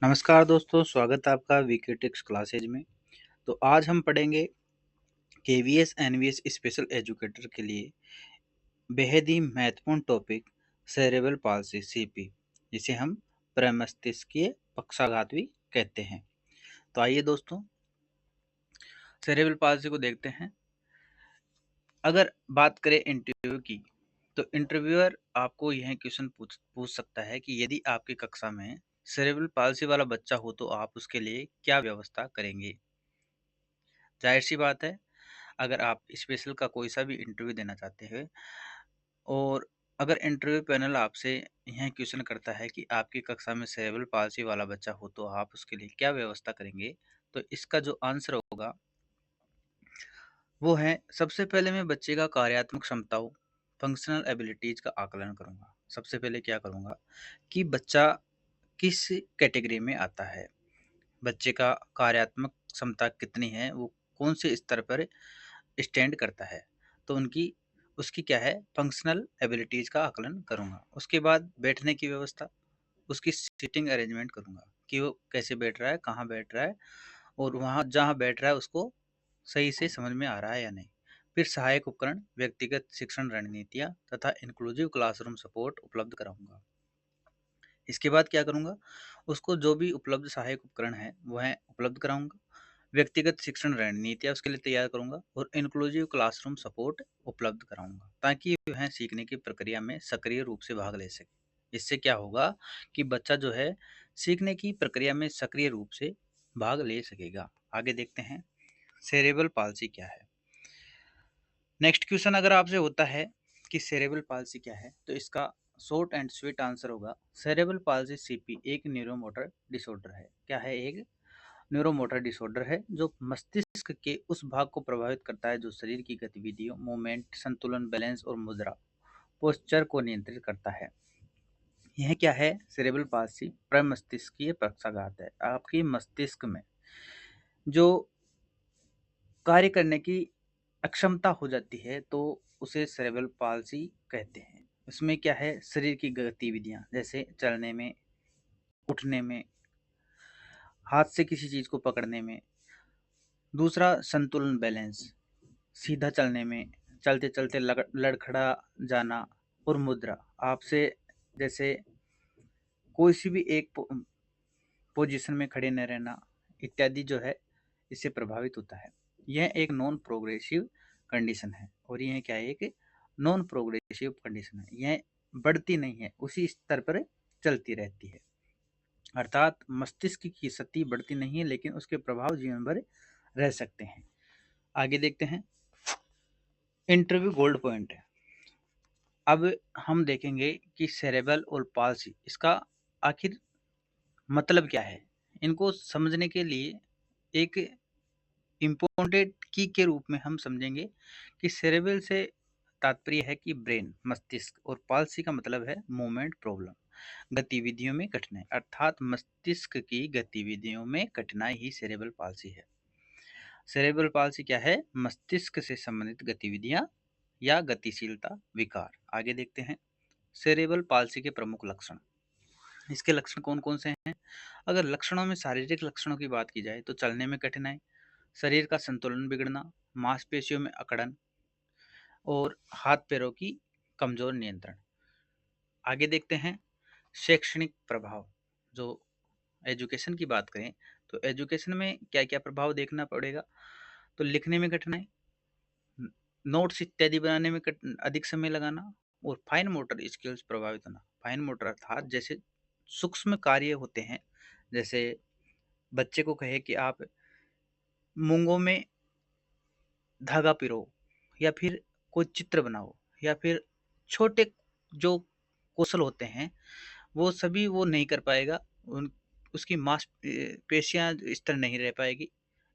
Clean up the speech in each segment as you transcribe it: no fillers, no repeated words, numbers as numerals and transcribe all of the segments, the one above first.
नमस्कार दोस्तों, स्वागत है आपका वीके टिक्स क्लासेज में। तो आज हम पढ़ेंगे केवीएस एनवीएस स्पेशल एजुकेटर के लिए बेहद ही महत्वपूर्ण टॉपिक सेरेब्रल पाल्सी सीपी, जिसे हम प्रमस्तिष्कीय पक्षाघात भी कहते हैं। तो आइए दोस्तों सेरेब्रल पाल्सी को देखते हैं। अगर बात करें इंटरव्यू की, तो इंटरव्यूअर आपको यह क्वेश्चन पूछ सकता है कि यदि आपकी कक्षा में सेरेब्रल पाल्सी वाला बच्चा हो तो आप उसके लिए क्या व्यवस्था करेंगे। जाहिर सी बात है, अगर आप स्पेशल का कोई सा भी इंटरव्यू देना चाहते हैं और अगर इंटरव्यू पैनल आपसे यह क्वेश्चन करता है कि आपकी कक्षा में सेरेब्रल पाल्सी वाला बच्चा हो तो आप उसके लिए क्या व्यवस्था करेंगे, तो इसका जो आंसर होगा वो है, सबसे पहले मैं बच्चे का कार्यात्मक क्षमताओं फंक्शनल एबिलिटीज का आकलन करूंगा। सबसे पहले क्या करूंगा कि बच्चा किस कैटेगरी में आता है, बच्चे का कार्यात्मक क्षमता कितनी है, वो कौन से स्तर पर स्टैंड करता है, तो उसकी क्या है फंक्शनल एबिलिटीज का आकलन करूंगा। उसके बाद बैठने की व्यवस्था, उसकी सीटिंग अरेंजमेंट करूंगा कि वो कैसे बैठ रहा है, कहाँ बैठ रहा है और वहाँ जहाँ बैठ रहा है उसको सही से समझ में आ रहा है या नहीं। फिर सहायक उपकरण, व्यक्तिगत शिक्षण रणनीतियाँ तथा इंक्लूसिव क्लासरूम सपोर्ट उपलब्ध कराऊंगा। इसके बाद क्या करूंगा, उसको जो भी उपलब्ध सहायक उपकरण है वह उपलब्ध कराऊंगा, व्यक्तिगत शिक्षण रणनीतियाँ उसके लिए तैयार करूंगा और इंक्लूसिव क्लासरूम सपोर्ट उपलब्ध कराऊंगा ताकि वह सीखने की प्रक्रिया में सक्रिय रूप से भाग ले सके। इससे क्या होगा कि बच्चा जो है सीखने की प्रक्रिया में सक्रिय रूप से भाग ले सकेगा। आगे देखते हैं सेरेब्रल पाल्सी क्या है। नेक्स्ट क्वेश्चन अगर आपसे होता है कि सेरेब्रल पाल्सी क्या है, तो इसका शॉर्ट एंड स्वीट आंसर होगा सेरेब्रल पाल्सी सीपी एक न्यूरोमोटर डिसऑर्डर है। क्या है? एक न्यूरोमोटर डिसऑर्डर है जो मस्तिष्क के उस भाग को प्रभावित करता है जो शरीर की गतिविधियों, मूवमेंट, संतुलन, बैलेंस और मुद्रा पोस्चर को नियंत्रित करता है। यह क्या है? सेरेब्रल पाल्सी प्रमस्तिष्कीय पक्षाघात है। आपकी मस्तिष्क में जो कार्य करने की अक्षमता हो जाती है तो उसे सेरेब्रल पाल्सी कहते हैं। इसमें क्या है, शरीर की गतिविधियां जैसे चलने में, उठने में, हाथ से किसी चीज को पकड़ने में, दूसरा संतुलन बैलेंस, सीधा चलने में, चलते चलते लड़खड़ा जाना और मुद्रा, आपसे जैसे कोई सी भी एक पोजीशन में खड़े न रहना इत्यादि जो है इससे प्रभावित होता है। यह एक नॉन प्रोग्रेसिव कंडीशन है और यह क्या है, एक नॉन प्रोग्रेसिव कंडीशन है। यह बढ़ती नहीं है, उसी स्तर पर चलती रहती है। अर्थात मस्तिष्क की शक्ति बढ़ती नहीं है लेकिन उसके प्रभाव जीवन भर रह सकते हैं। आगे देखते हैं इंटरव्यू गोल्ड पॉइंट है। अब हम देखेंगे कि सेरेब्रल और पाल्सी इसका आखिर मतलब क्या है। इनको समझने के लिए एक इम्पोर्टेंट की के रूप में हम समझेंगे कि सेरेब्रल से तात्पर्य है कि ब्रेन, मस्तिष्क, और पाल्सी का मतलब है मूवमेंट प्रॉब्लम, गतिविधियों में कठिनाई। अर्थात मस्तिष्क की गतिविधियों में कठिनाई ही सेरेब्रल पाल्सी है। सेरेब्रल पाल्सी क्या है? मस्तिष्क से संबंधित गतिविधियां या गतिशीलता विकार। आगे देखते हैं सेरेब्रल पाल्सी के प्रमुख लक्षण। इसके लक्षण कौन कौन से हैं? अगर लक्षणों में शारीरिक लक्षणों की बात की जाए तो चलने में कठिनाई, शरीर का संतुलन बिगड़ना, मांसपेशियों में अकड़न और हाथ पैरों की कमजोर नियंत्रण। आगे देखते हैं शैक्षणिक प्रभाव। जो एजुकेशन की बात करें तो एजुकेशन में क्या क्या प्रभाव देखना पड़ेगा, तो लिखने में कठिनाई, नोट्स इत्यादि बनाने में अधिक समय लगाना और फाइन मोटर स्किल्स प्रभावित होना। फाइन मोटर अर्थात जैसे सूक्ष्म कार्य होते हैं, जैसे बच्चे को कहे कि आप मूंगों में धागा पिरो या फिर कोई चित्र बनाओ या फिर छोटे जो कौशल होते हैं वो सभी वो नहीं कर पाएगा। उसकी मांस पेशियां स्थिर नहीं रह पाएगी,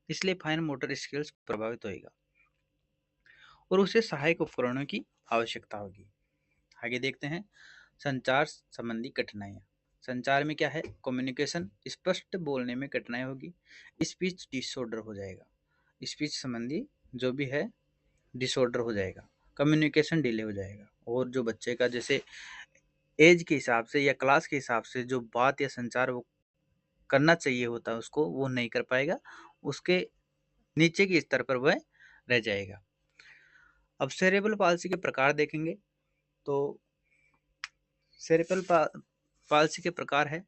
इसलिए फाइन मोटर स्किल्स प्रभावित होएगा और उसे सहायक उपकरणों की आवश्यकता होगी। आगे देखते हैं संचार संबंधी कठिनाइयाँ। संचार में क्या है? कम्युनिकेशन, स्पष्ट बोलने में कठिनाई होगी, स्पीच डिसऑर्डर हो जाएगा, स्पीच संबंधी जो भी है डिसऑर्डर हो जाएगा, कम्युनिकेशन डिले हो जाएगा और जो बच्चे का जैसे एज के हिसाब से या क्लास के हिसाब से जो बात या संचार वो करना चाहिए होता है उसको, वो नहीं कर पाएगा, उसके नीचे के स्तर पर वह रह जाएगा। अब सेरेब्रल पाल्सी के प्रकार देखेंगे तो सेरेब्रल पाल्सी के प्रकार है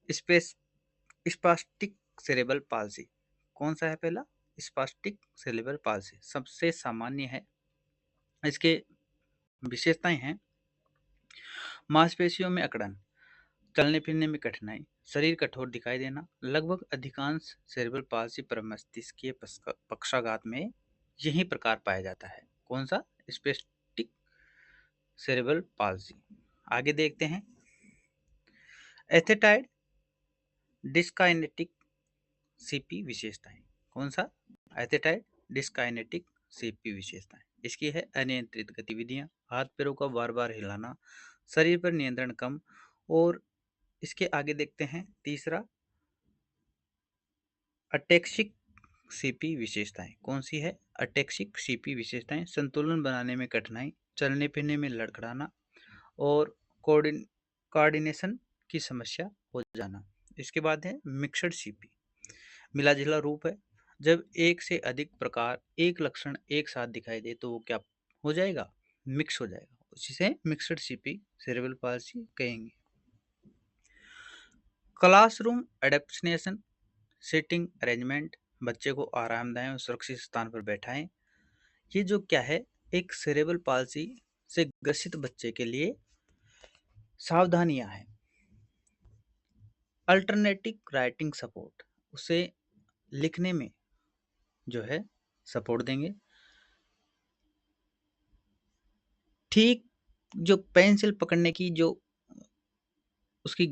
स्पेस स्पास्टिक सेरेब्रल पाल्सी। कौन सा है पहला? स्पास्टिक सेरेब्रल पाल्सी सबसे सामान्य है। इसके विशेषताएं हैं मांसपेशियों में अकड़न, चलने फिरने में कठिनाई, शरीर कठोर दिखाई देना। लगभग अधिकांश सेरेब्रल पाल्सी पर मस्तिष्कीय पक्षाघात में यही प्रकार पाया जाता है। कौन सा? Spastic cerebral palsy. आगे देखते हैं एथेटाइड डिस्काइनेटिक सीपी विशेषताएं। कौन सा? एथेटाइड डिस्काइनेटिक सीपी विशेषताएं। इसकी है अनियंत्रित गतिविधियां, हाथ पैरों का बार बार हिलाना, शरीर पर नियंत्रण कम। और इसके आगे देखते हैं तीसरा अटेक्सिक सीपी विशेषताएं। कौन सी है? अटेक्सिक सीपी विशेषताएं संतुलन बनाने में कठिनाई, चलने फिरने में लड़खड़ाना और कोऑर्डिनेशन की समस्या हो जाना। इसके बाद है मिक्सड सीपी, मिला जुला रूप है। जब एक से अधिक प्रकार एक लक्षण एक साथ दिखाई दे तो वो क्या हो जाएगा? मिक्स हो जाएगा, उसी से मिक्सड सीपी सेरेब्रल पाल्सी कहेंगे। क्लासरूम एडेप्टेशन सीटिंग अरेंजमेंट, बच्चे को आरामदायक और सुरक्षित स्थान पर बैठाएं। ये जो क्या है, एक सेरेब्रल पाल्सी से ग्रसित बच्चे के लिए सावधानियां हैं। अल्टरनेटिव राइटिंग सपोर्ट, उसे लिखने में जो है सपोर्ट देंगे। ठीक जो पेंसिल पकड़ने की जो उसकी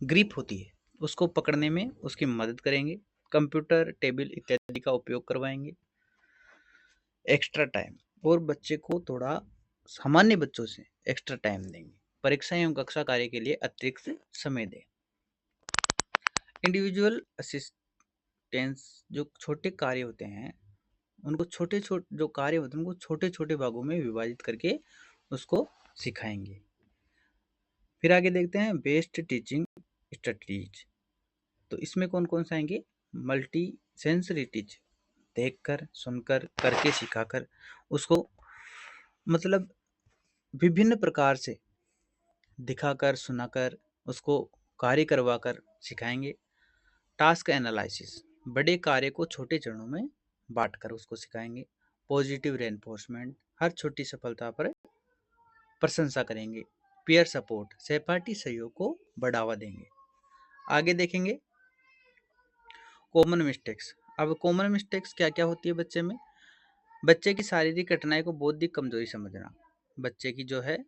ग्रिप होती है उसको पकड़ने में उसकी मदद करेंगे। कंप्यूटर टेबल इत्यादि का उपयोग करवाएंगे। एक्स्ट्रा टाइम, और बच्चे को थोड़ा सामान्य बच्चों से एक्स्ट्रा टाइम देंगे। परीक्षा एवं कक्षा कार्य के लिए अतिरिक्त समय दें। इंडिविजुअल असिस्टेंस, जो छोटे कार्य होते हैं उनको छोटे छोटे जो कार्य होते हैं उनको छोटे छोटे भागों में विभाजित करके उसको सिखाएंगे। फिर आगे देखते हैं बेस्ट टीचिंग स्ट्रेटजीज। तो इसमें कौन कौन सा आएंगे? मल्टी सेंसरी टीच, देखकर सुनकर करके सिखाकर उसको मतलब विभिन्न प्रकार से दिखाकर सुनाकर उसको कार्य करवाकर सिखाएंगे। टास्क एनालिसिस, बड़े कार्य को छोटे चरणों में बांटकर उसको सिखाएंगे। पॉजिटिव रेनफोर्समेंट, हर छोटी सफलता पर प्रशंसा करेंगे। पीयर सपोर्ट, सहपाठी सहयोग को बढ़ावा देंगे। आगे देखेंगे कॉमन मिस्टेक्स। अब कॉमन मिस्टेक्स क्या क्या होती है बच्चे में? बच्चे की शारीरिक कठिनाई को बौद्धिक कमजोरी समझना। बच्चे की जो है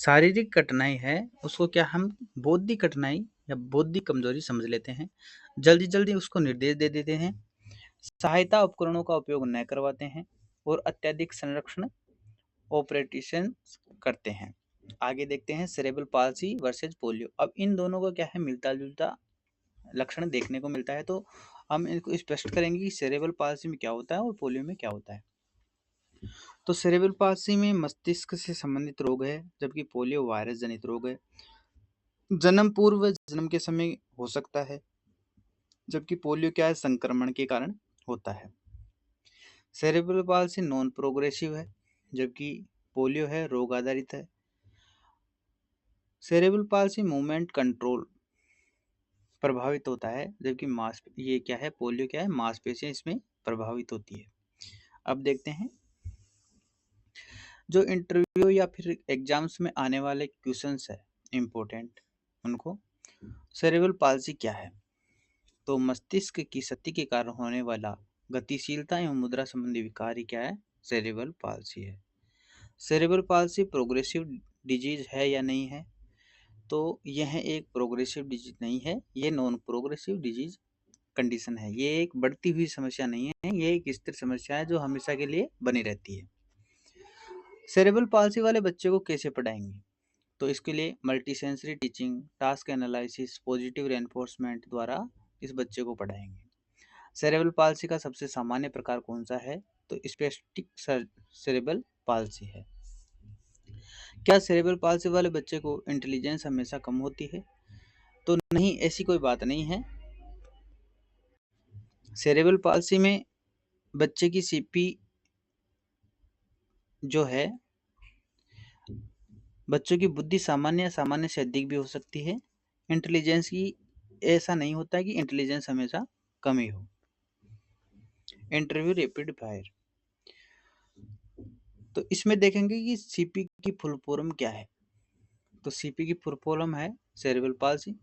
शारीरिक कठिनाई है उसको क्या हम बौद्धिक कठिनाई या बौद्धिक कमजोरी समझ लेते हैं, जल्दी जल्दी उसको निर्देश दे देते हैं, सहायता उपकरणों का उपयोग न करवाते हैं और अत्यधिक संरक्षण ऑपरेशन करते हैं। आगे देखते हैं सेरेब्रल पाल्सी वर्सेज पोलियो। अब इन दोनों का क्या है, मिलता जुलता लक्षण देखने को मिलता है, तो हम इनको स्पष्ट करेंगे कि सेरेब्रल पाल्सी में क्या होता है और पोलियो में क्या होता है। तो सेरेब्रल पाल्सी में मस्तिष्क से संबंधित रोग है, जबकि पोलियो वायरस जनित रोग है। जन्म पूर्व जन्म के समय हो सकता है, जबकि पोलियो क्या है, संक्रमण के कारण होता है। सेरेब्रल पाल्सी नॉन प्रोग्रेसिव है, जबकि पोलियो है रोग आधारित है। सेरेब्रल पाल्सी मूवमेंट कंट्रोल प्रभावित होता है, जबकि ये क्या है, पोलियो क्या है, मांसपेशियां इसमें प्रभावित होती है। अब देखते हैं जो इंटरव्यू या फिर एग्जाम्स में आने वाले क्वेश्चंस है इम्पोर्टेंट, उनको सेरेब्रल पाल्सी क्या है? तो मस्तिष्क की क्षति के कारण होने वाला गतिशीलता एवं मुद्रा संबंधी विकार ही क्या है, सेरेब्रल पाल्सी है। सेरेब्रल पाल्सी प्रोग्रेसिव डिजीज है या नहीं है? तो यह एक प्रोग्रेसिव डिजीज नहीं है, ये नॉन प्रोग्रेसिव डिजीज कंडीशन है। ये एक बढ़ती हुई समस्या नहीं है, ये एक स्थिर समस्या है जो हमेशा के लिए बनी रहती है। सेरेब्रल पाल्सी वाले बच्चे को कैसे पढ़ाएंगे? तो इसके लिए multi sensory teaching, task analysis, positive reinforcement द्वारा इस बच्चे को पढ़ाएंगे। सेरेब्रल पाल्सी का सबसे सामान्य प्रकार कौन सा है? तो स्पेस्टिक सेरेब्रल पाल्सी है। क्या सेरेब्रल पाल्सी वाले बच्चे को इंटेलिजेंस हमेशा कम होती है? तो नहीं, ऐसी कोई बात नहीं है। सेरेब्रल पाल्सी में बच्चे की सीपी जो है, बच्चों की बुद्धि सामान्य या सामान्य से अधिक भी हो सकती है। इंटेलिजेंस की ऐसा नहीं होता है कि इंटेलिजेंस हमेशा कम ही हो। इंटरव्यू रैपिड फायर, तो इसमें देखेंगे कि सीपी की फुल फॉर्म क्या है। तो सीपी की फुल फॉर्म है सेरेब्रल पाल्सी।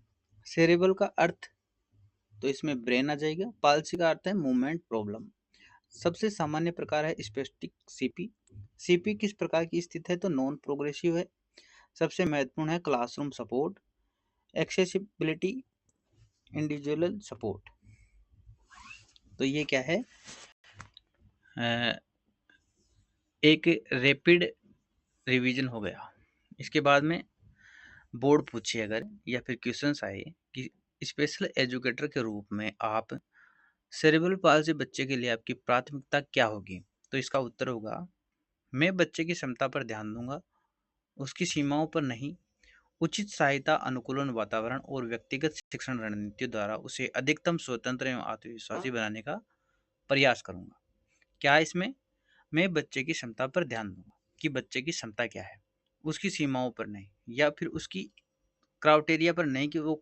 सेरेब्रल का अर्थ, तो इसमें ब्रेन आ जाएगा। पाल्सी का अर्थ है मूवमेंट प्रॉब्लम। सबसे सामान्य प्रकार है स्पेस्टिक सीपी। सीपी किस प्रकार की स्थित है, तो नॉन प्रोग्रेसिव है। सबसे महत्वपूर्ण है classroom support, accessibility, individual support. तो ये क्या है, एक रैपिड रिवीजन हो गया। इसके बाद में बोर्ड पूछे अगर, या फिर क्वेश्चंस आए कि स्पेशल एजुकेटर के रूप में आप सेरेब्रल पाल्सी बच्चे के लिए आपकी प्राथमिकता क्या होगी, तो इसका उत्तर होगा, मैं बच्चे की क्षमता पर ध्यान दूंगा, उसकी सीमाओं पर नहीं। उचित सहायता, अनुकूलन वातावरण और व्यक्तिगत शिक्षण रणनीतियों द्वारा उसे अधिकतम स्वतंत्र एवं आत्मविश्वासी बनाने का प्रयास करूंगा। क्या इसमें, मैं बच्चे की क्षमता पर ध्यान दूंगा कि बच्चे की क्षमता क्या है, उसकी सीमाओं पर नहीं, या फिर उसकी क्राइटेरिया पर नहीं कि वो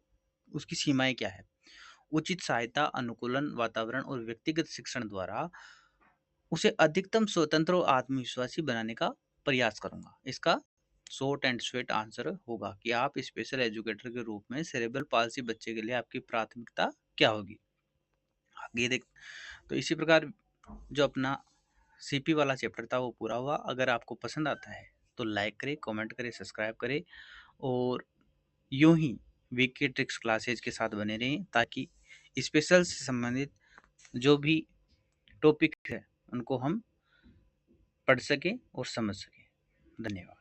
उसकी सीमाएं क्या है। उचित सहायता, अनुकूलन वातावरण और व्यक्तिगत शिक्षण द्वारा उसे अधिकतम स्वतंत्र और आत्मविश्वासी बनाने का प्रयास करूंगा। इसका शॉर्ट एंड स्वीट आंसर होगा कि आप स्पेशल एजुकेटर के रूप में सेरेब्रल पाल्सी बच्चे के लिए आपकी प्राथमिकता क्या होगी। आगे देख, तो इसी प्रकार जो अपना सीपी वाला चैप्टर था वो पूरा हुआ। अगर आपको पसंद आता है तो लाइक करें, कमेंट करें, सब्सक्राइब करें, और यूं ही वीके ट्रिक्स क्लासेज के साथ बने रहें, ताकि स्पेशल से संबंधित जो भी टॉपिक है उनको हम पढ़ सकें और समझ सकें। धन्यवाद।